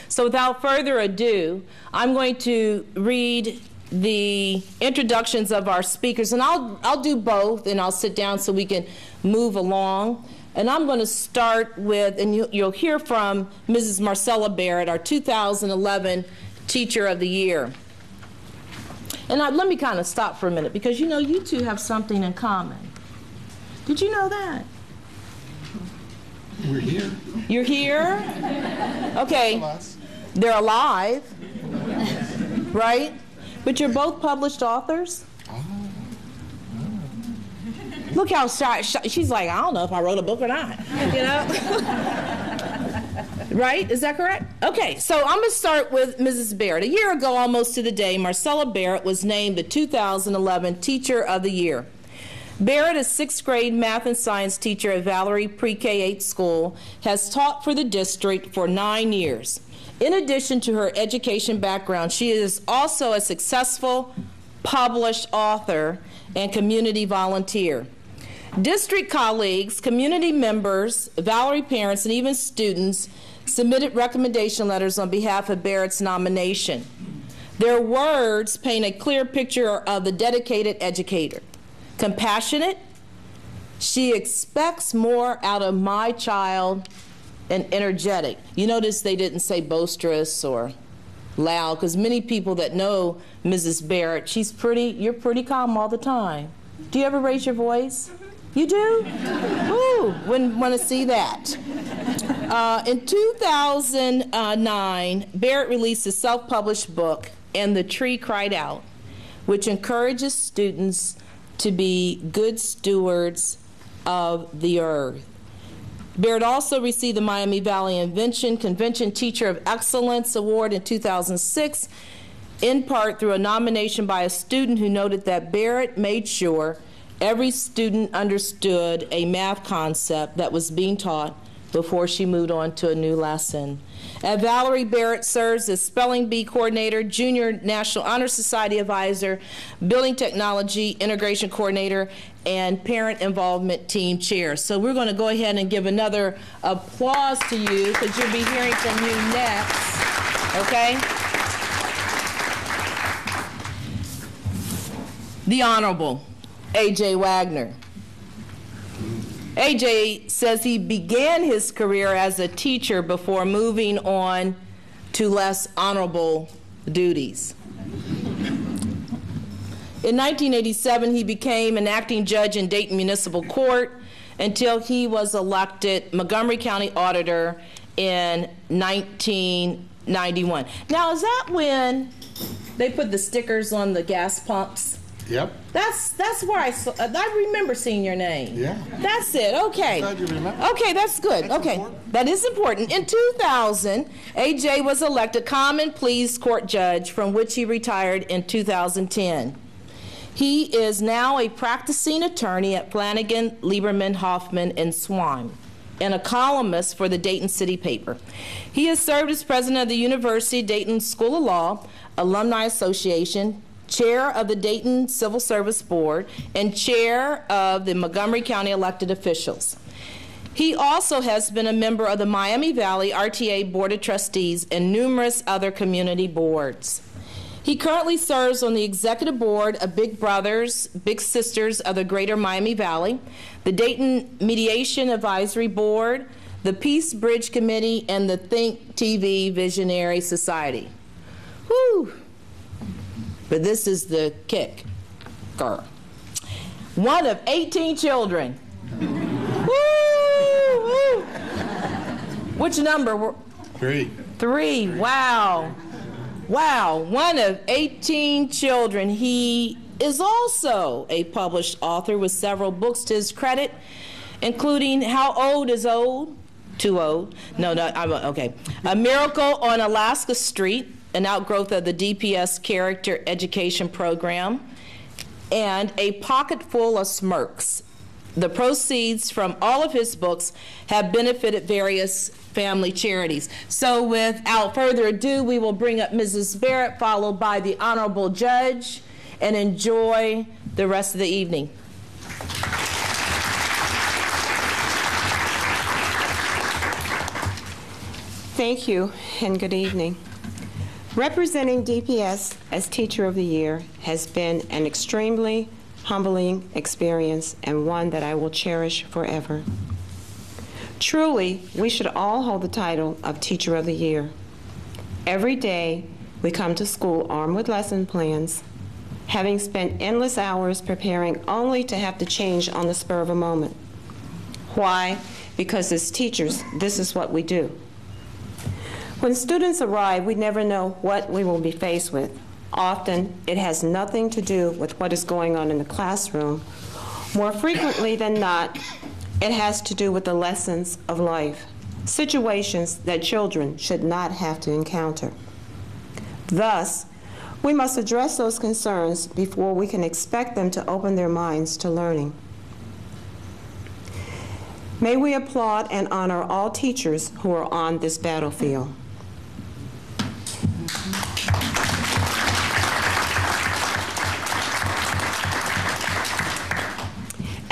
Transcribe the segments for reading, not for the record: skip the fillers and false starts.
So without further ado, I'm going to read the introductions of our speakers, and I'll do both, and I'll sit down so we can move along. And I'm going to start with, and you'll hear from Mrs. Marcella Barrett, our 2011 Teacher of the Year. And let me kind of stop for a minute, because you two have something in common. Did you know that? We're here. You're here? Okay. They're alive, right? But you're both published authors? Look how shy. She's like, I don't know if I wrote a book or not, Right? Is that correct? Okay, so I'm going to start with Mrs. Barrett. A year ago, almost to the day, Marcella Barrett was named the 2011 Teacher of the Year. Barrett, a 6th grade math and science teacher at Valerie Pre-K-8 school, has taught for the district for 9 years. In addition to her education background, she is also a successful published author and community volunteer. District colleagues, community members, Valerie parents, and even students submitted recommendation letters on behalf of Barrett's nomination. Their words paint a clear picture of the dedicated educator. Compassionate, she expects more out of my child, and energetic. You notice they didn't say boisterous or loud, because many people that know Mrs. Barrett, you're pretty calm all the time. Do you ever raise your voice? You do? Ooh, wouldn't want to see that. In 2009, Barrett released a self-published book, And the Tree Cried Out, which encourages students to be good stewards of the earth. Barrett also received the Miami Valley Invention Convention Teacher of Excellence Award in 2006, in part through a nomination by a student who noted that Barrett made sure every student understood a math concept that was being taught before she moved on to a new lesson. At Valerie, Barrett serves as Spelling Bee Coordinator, Junior National Honor Society Advisor, Building Technology Integration Coordinator, and Parent Involvement Team Chair. So we're going to go ahead and give another applause to you, because you'll be hearing from you next, okay? The Honorable A.J. Wagner. A.J. says he began his career as a teacher before moving on to less honorable duties. In 1987, he became an acting judge in Dayton Municipal Court until he was elected Montgomery County Auditor in 1991. Now, is that when they put the stickers on the gas pumps? Yep. That's where I remember seeing your name. Yeah. That's it. Okay. Glad you remember. Okay, that's good. That's okay. important. That is important. In 2000, AJ was elected Common Pleas Court Judge, from which he retired in 2010. He is now a practicing attorney at Flanagan, Lieberman, Hoffman, and Swan, and a columnist for the Dayton City paper. He has served as president of the University Dayton School of Law, Alumni Association, chair of the Dayton Civil Service Board, and chair of the Montgomery County elected officials. He also has been a member of the Miami Valley RTA Board of Trustees and numerous other community boards. He currently serves on the executive board of Big Brothers, Big Sisters of the Greater Miami Valley, the Dayton Mediation Advisory Board, the Peace Bridge Committee, and the Think TV Visionary Society. Whew. But this is the kick. Girl. One of 18 children. Woo, woo. Which number? 3. 3. Wow. Wow. One of 18 children. He is also a published author with several books to his credit, including How Old is Old? Too Old. No, okay. A Miracle on Alaska Street, an outgrowth of the DPS Character Education Program, and A Pocket Full of Smirks. The proceeds from all of his books have benefited various family charities. So without further ado, we will bring up Mrs. Barrett, followed by the Honorable Judge, and enjoy the rest of the evening. Thank you, and good evening. Representing DPS as Teacher of the Year has been an extremely humbling experience and one that I will cherish forever. Truly, we should all hold the title of Teacher of the Year. Every day, we come to school armed with lesson plans, having spent endless hours preparing only to have to change on the spur of a moment. Why? Because as teachers, this is what we do. When students arrive, we never know what we will be faced with. Often, it has nothing to do with what is going on in the classroom. More frequently than not, it has to do with the lessons of life, situations that children should not have to encounter. Thus, we must address those concerns before we can expect them to open their minds to learning. May we applaud and honor all teachers who are on this battlefield.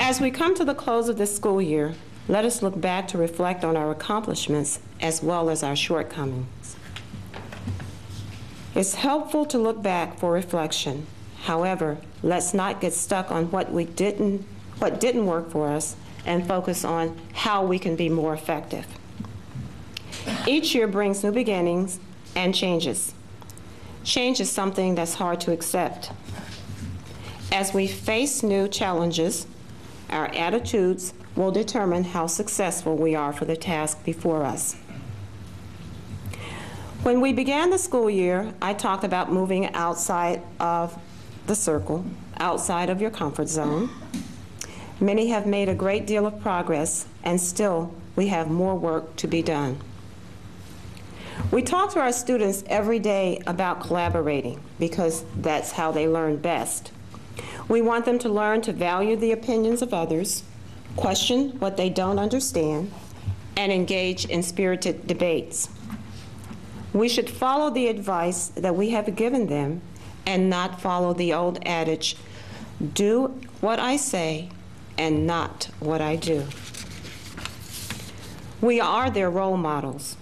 As we come to the close of this school year, let us look back to reflect on our accomplishments as well as our shortcomings. It's helpful to look back for reflection. However, let's not get stuck on what didn't work for us and focus on how we can be more effective. Each year brings new beginnings and changes. Change is something that's hard to accept. As we face new challenges, our attitudes will determine how successful we are for the task before us. When we began the school year, I talked about moving outside of the circle, outside of your comfort zone. Many have made a great deal of progress, and still we have more work to be done. We talk to our students every day about collaborating because that's how they learn best. We want them to learn to value the opinions of others, question what they don't understand, and engage in spirited debates. We should follow the advice that we have given them and not follow the old adage, do what I say and not what I do. We are their role models.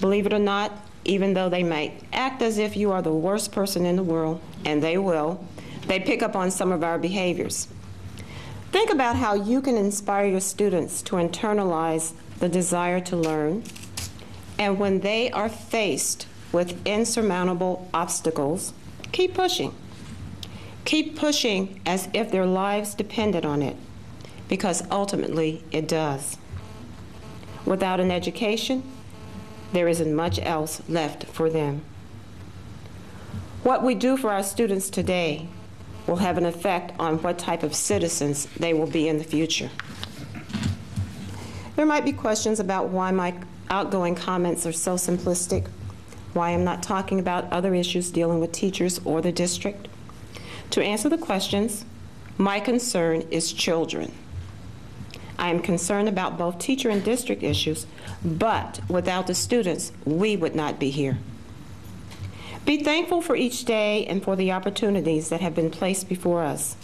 Believe it or not, even though they might act as if you are the worst person in the world, and they will, they pick up on some of our behaviors. Think about how you can inspire your students to internalize the desire to learn, and when they are faced with insurmountable obstacles, keep pushing. Keep pushing as if their lives depended on it, because ultimately it does. Without an education, there isn't much else left for them. What we do for our students today will have an effect on what type of citizens they will be in the future. There might be questions about why my outgoing comments are so simplistic, why I'm not talking about other issues dealing with teachers or the district. To answer the questions, my concern is children. I am concerned about both teacher and district issues, but without the students, we would not be here. Be thankful for each day and for the opportunities that have been placed before us.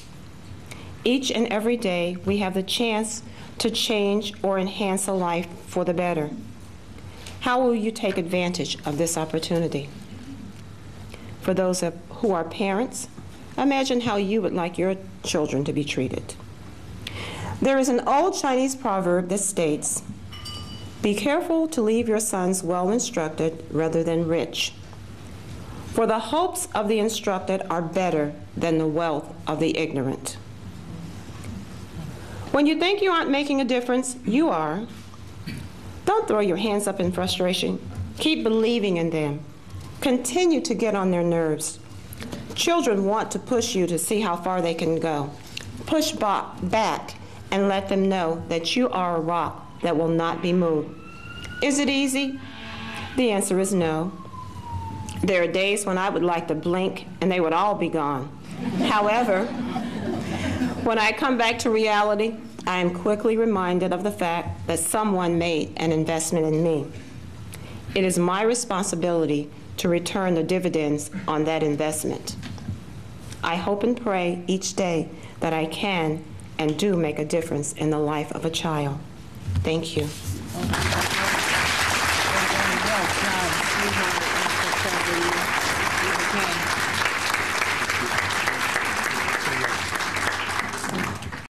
Each and every day, we have the chance to change or enhance a life for the better. How will you take advantage of this opportunity? For those who are parents, imagine how you would like your children to be treated. There is an old Chinese proverb that states, "Be careful to leave your sons well instructed rather than rich. For the hopes of the instructed are better than the wealth of the ignorant." When you think you aren't making a difference, you are. Don't throw your hands up in frustration. Keep believing in them. Continue to get on their nerves. Children want to push you to see how far they can go. Push back and let them know that you are a rock that will not be moved. Is it easy? The answer is no. There are days when I would like to blink and they would all be gone. However, when I come back to reality, I am quickly reminded of the fact that someone made an investment in me. It is my responsibility to return the dividends on that investment. I hope and pray each day that I can and do make a difference in the life of a child. Thank you.